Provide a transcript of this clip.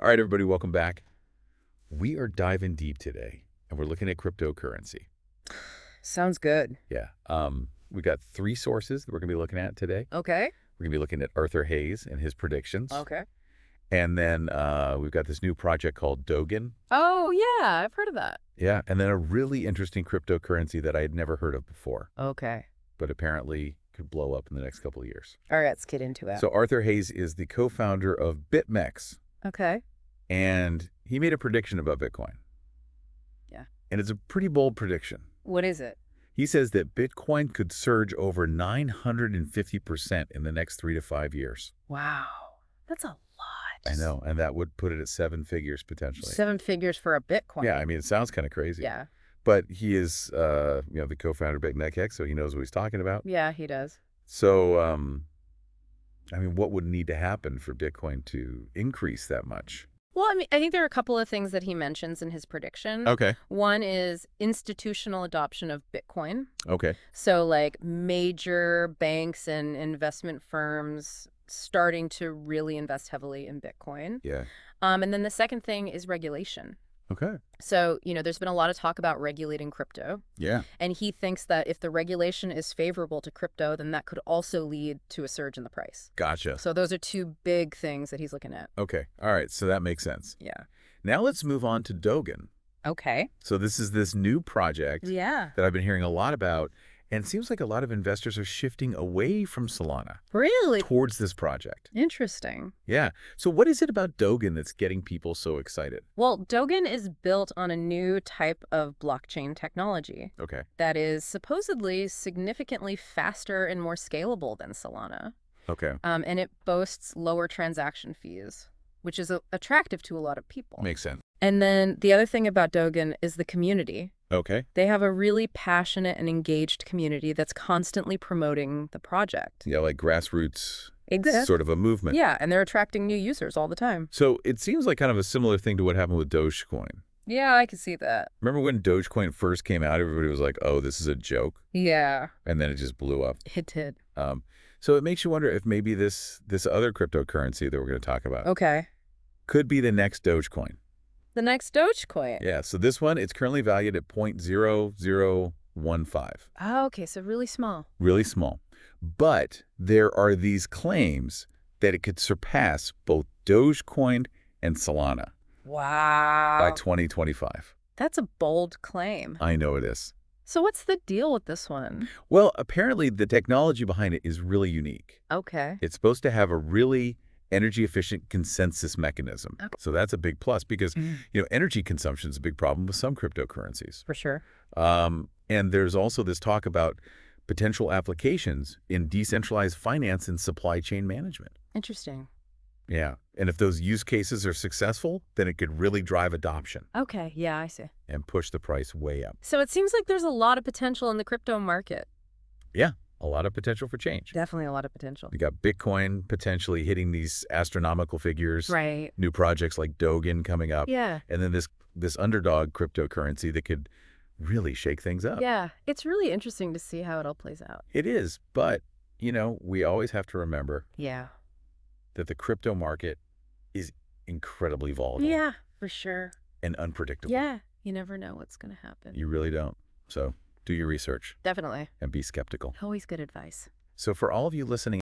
All right, everybody, welcome back. We are diving deep today, and we're looking at cryptocurrency. Sounds good. Yeah. We got three sources that we're going to be looking at today. Okay. We're going to be looking at Arthur Hayes and his predictions. Okay. And then we've got this new project called Dogen. Oh, yeah. I've heard of that. Yeah. And then a really interesting cryptocurrency that I had never heard of before, Okay. but apparently could blow up in the next couple of years. All right. Let's get into it. So Arthur Hayes is the co-founder of BitMEX. Okay. And he made a prediction about Bitcoin. Yeah. And it's a pretty bold prediction. What is it? He says that Bitcoin could surge over 950% in the next 3 to 5 years. Wow. That's a lot. I know, and that would put it at 7 figures potentially. 7 figures for a Bitcoin. Yeah, I mean, it sounds kind of crazy. Yeah. But he is, the co-founder of BitMEX, so he knows what he's talking about. Yeah, he does. So, I mean, what would need to happen for Bitcoin to increase that much? Well, I mean, I think there are a couple of things that he mentions in his prediction. Okay. One is institutional adoption of Bitcoin. Okay. So like major banks and investment firms starting to really invest heavily in Bitcoin. Yeah. And then the second thing is regulation. Okay. So, there's been a lot of talk about regulating crypto. Yeah. And he thinks that if the regulation is favorable to crypto, then that could also lead to a surge in the price. Gotcha. So those are two big things that he's looking at. Okay. All right. So that makes sense. Yeah. Now let's move on to Dogen. Okay. So this is this new project Yeah. that I've been hearing a lot about, and it seems like a lot of investors are shifting away from Solana Really? towards this project. Interesting. Yeah. So what is it about Dogen that's getting people so excited? Well, Dogen is built on a new type of blockchain technology Okay. that is supposedly significantly faster and more scalable than Solana. Okay. And it boasts lower transaction fees, which is attractive to a lot of people. Makes sense. And then the other thing about Dogen is the community. Okay. They have a really passionate and engaged community that's constantly promoting the project. Yeah, like grassroots Exactly. sort of a movement. Yeah, and they're attracting new users all the time. So it seems like kind of a similar thing to what happened with Dogecoin. Yeah, I can see that. Remember when Dogecoin first came out, everybody was like, oh, this is a joke. Yeah, And then it just blew up. it did. So it makes you wonder if maybe this other cryptocurrency that we're going to talk about Okay. could be the next Dogecoin. The next Dogecoin. Yeah, so this one, it's currently valued at 0.0015. Oh, okay, so really small. Really small. But there are these claims that it could surpass both Dogecoin and Solana Wow. by 2025. That's a bold claim. I know it is. So what's the deal with this one? Well, apparently the technology behind it is really unique. Okay. It's supposed to have a really energy-efficient consensus mechanism. Okay. So that's a big plus because, energy consumption is a big problem with some cryptocurrencies. For sure. And there's also this talk about potential applications in decentralized finance and supply chain management. Interesting. Yeah. And if those use cases are successful, then it could really drive adoption Okay, yeah, I see. and push the price way up. So it seems like there's a lot of potential in the crypto market. Yeah. A lot of potential for change. Definitely a lot of potential. You got Bitcoin potentially hitting these astronomical figures. Right. New projects like Dogen coming up. Yeah. And then this underdog cryptocurrency that could really shake things up. Yeah. It's really interesting to see how it all plays out. It is. But, we always have to remember Yeah. that the crypto market is incredibly volatile. Yeah, for sure. And unpredictable. Yeah. You never know what's going to happen. You really don't. So do your research Definitely. and be skeptical. Always good advice. So for all of you listening